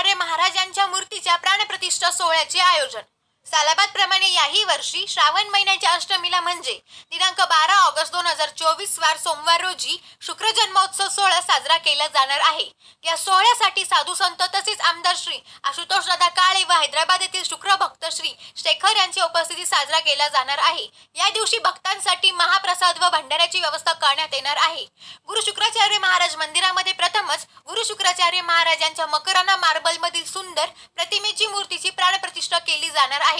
शुक्राचार्य महाराजांच्या मूर्तीच्या प्राणप्रतिष्ठा सोहळ्याचे आयोजन। सालाबाद प्रमाणे याही वर्षी श्रावण महिन्याच्या अष्टमीला म्हणजे दिनांक 12 ऑगस्ट 2024 वार सोमवार रोजी शुक्र जन्मोत्सव सोहळा साजरा केला जाणार आहे। या सोहळ्यासाठी साधू संत तसेच आमदार श्री आशुतोष दादा काळे व हैदराबाद येथील शुक्र भक्त श्री शेखर यांची उपस्थिती साजरा केला जाणार आहे। या दिवशी भक्तांसाठी महाप्रसाद व भंडाऱ्याची व्यवस्था करण्यात येणार आहे। गुरु शुक्राचार्य महाराज मंदिरामध्ये प्रथमच गुरु शुक्राचार्य महाराजांच्या मकराना मार्बल मधील सुंदर प्रतिमेची मूर्तीची प्राणप्रतिष्ठा केली जाणार आहे।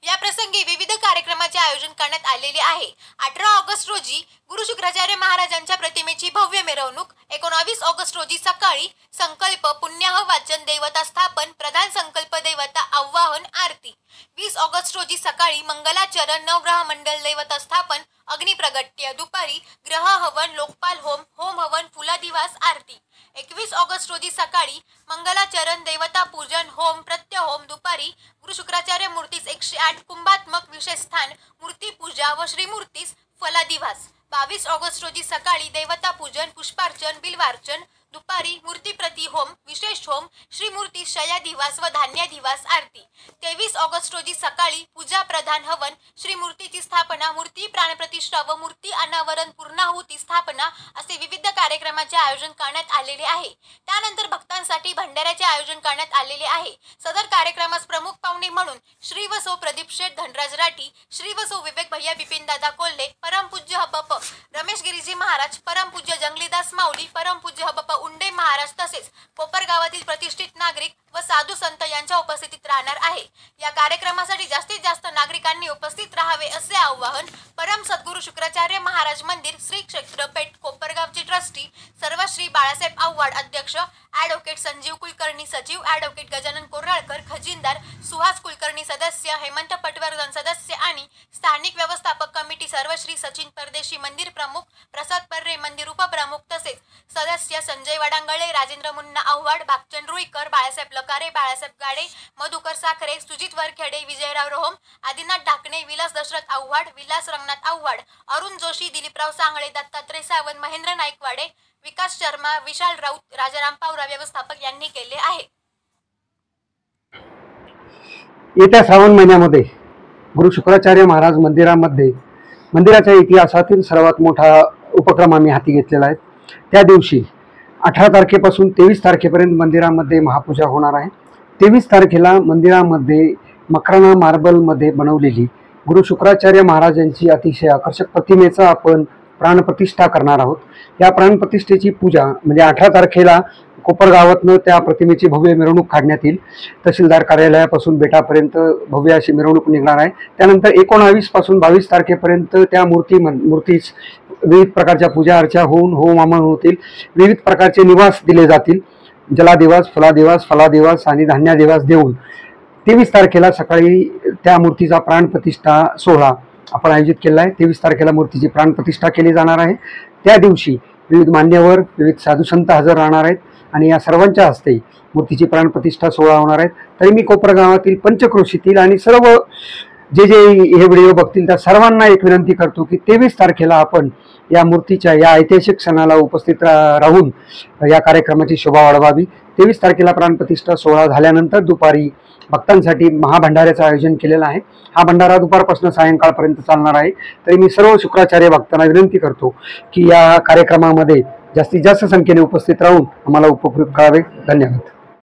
या प्रसंगी विविध कार्यक्रमाचे आयोजन करण्यात आलेले आहे। 18 ऑगस्ट रोजी गुरु शुक्राचार्य महाराजांच्या प्रतिमेची भव्य मिरवणूक, 19 ऑगस्ट रोजी सकाळी संकल्प पुण्याह वाचन देवता स्थापन, प्रधान संकल्प देवता आवाहन आरती, 20 ऑगस्ट रोजी सकाळी मंगलाचरण नवग्रह मंडल देवता स्थापन, अग्नि प्रगट्य, दुपारी ग्रह हवन, लोकपाल होम, होम हवन, फुलादिवास आरती, 21 ऑगस्ट रोजी सकाळी मंगलाचरण देवता पूजन, होम प्रत्यहोम, दुपारी गुरु शुक्राचार्य मूर्तीस 108 कुंभात्मक विशेष स्थान, मूर्ती पूजा व श्रीमूर्तीस फलादिवास, 22 ऑगस्ट रोजी सकाळी देवता पूजन, पुष्पार्चन, बिल्वार्चन, दुपारी मूर्ती प्रति होम, विशेष होम, श्रीमूर्ती शयादिवास व धान्यादिवास आरती, 23 ऑगस्ट रोजी सकाळी पूजा प्रधान हवन, श्रीमूर्तीची स्थापना, मूर्ती प्राणप्रतिष्ठा व मूर्ती अनावरण पूर्णाहुती स्थापना असे विविध कार्यक्रमाचे आयोजन करण्यात आलेले आहे। त्यानंतर भक्तांसाठी भंडाऱ्याचे आयोजन करण्यात आलेले आहे। सदर कार्यक्रमास प्रमुख पाहुणे म्हणून श्री व सौ प्रदीप शेठ धनराज राठी, श्री व सौ विवेक भैया बिपिन दादा कोल्हे, परमपूज्य हबप रमेश गिरीजी महाराज, परमपूज्य जंगलीदास माऊली, परमपूज्य हबप उंडे महाराज तसेच कोपर गावातील प्रतिष्ठित नागरिक व साधू संत यांच्या उपस्थितीत राहणार आहे। या कार्यक्रमासाठी जास्तीत जास्त नागरिकांनी उपस्थित राहावे असे आवाहन परम सद्गुरु शुक्राचार्य महाराज मंदिर श्री क्षेत्रपेठ कोपरगावचे ट्रस्टी सर्व श्री बाळासाहेब आव्हाड अध्यक्ष, ॲडव्होकेट संजीव कुलकर्णी सचिव, ॲडव्होकेट गजानन कोराळकर खजिनदार, सुहास कुलकर्णी सदस्य, हेमंत पटवर्धन सदस्य आणि स्थानिक व्यवस्थापक कमिटी सर्व श्री सचिन परदेशी मंदिर प्रमुख, प्रसाद पर्रे मंदिर उपप्रमुख तसेच सदस्य संजय वडांगळे, राजेंद्र मुन्ना आव्हाड, भागचंद रुईकर, बाळासाहेब लकारे, बाळासाहेब गाडे, मधुकर साखरे, सुजित वरखेडे, विजयराव रोहम, आदिनाथ ढाकणे, विलास दशरथ आव्हाड, विलास रंगनाथ आव्हाड, अरुण जोशी, दिलीपराव सांगळे, दत्तात्रय सावंत, महेंद्र नाईकवाडे, विकास शर्मा, विशाल राऊत, राजाराम पावरा व्यवस्थापक यांनी केले आहे। येत्या श्रावण महिन्यामध्ये गुरु शुक्राचार्य महाराज मंदिरामध्ये मंदिराच्या इतिहासातील सर्वात मोठा उपक्रम आम्ही हाती घेतलेला आहे। त्या दिवशी 18 तारखेपासून 23 तारखेपर्यंत मंदिरामध्ये महापूजा होणार आहे। 23 तारखेला मंदिरामध्ये मकराना मार्बलमध्ये बनवलेली गुरु शुक्राचार्य महाराजांची अतिशय आकर्षक प्रतिमेचा आपण प्राणप्रतिष्ठा करणार आहोत। या प्राणप्रतिष्ठेची पूजा म्हणजे 18 तारखेला कोपरगावातनं त्या प्रतिमेची भव्य मिरवणूक काढण्यात येईल। तहसीलदार कार्यालयापासून बेटापर्यंत भव्य अशी मिरवणूक निघणार आहे। त्यानंतर 19 पासून 22 तारखेपर्यंत त्या मूर्तीस विविध प्रकारच्या पूजा अर्चा होऊन होम हवन होतील। विविध प्रकारचे निवास दिले जातील, जलादिवास, फुलादिवास, फलादिवास आणि धान्यादिवास देऊन 23 तारखेला सकाळी त्या मूर्तीचा प्राणप्रतिष्ठा सोहळा आपण आयोजित केला आहे। 23 तारखेला मूर्तीची प्राणप्रतिष्ठा केली जाणार आहे। त्या दिवशी विविध मान्यवर, विविध साधू संत हजर राहणार आहेत आणि या सर्वांच्या हस्ते मूर्तीची प्राणप्रतिष्ठा सोहळा होणार आहे। तरी मी कोपरगावातील पंचक्रोशीतील आणि सर्व जे हे व्हिडिओ बघतील त्या सर्वांना एक विनंती करतो की 23 तारखेला आपण या मूर्तीच्या या ऐतिहासिक क्षणाला उपस्थित राहून या कार्यक्रमाची शोभा वाढवावी। 23 तारखेला प्राणप्रतिष्ठा सोहळा झाल्यानंतर दुपारी भक्तांसाठी महाभंडाऱ्याचं आयोजन केलेलं आहे। हा भंडारा दुपारपासून सायंकाळपर्यंत चालणार आहे। तरी मी सर्व शुक्राचार्य भक्तांना विनंती करतो की या कार्यक्रमामध्ये जास्तीत जास्त संख्येने उपस्थित राहून आम्हाला उपकृत करावे। धन्यवाद।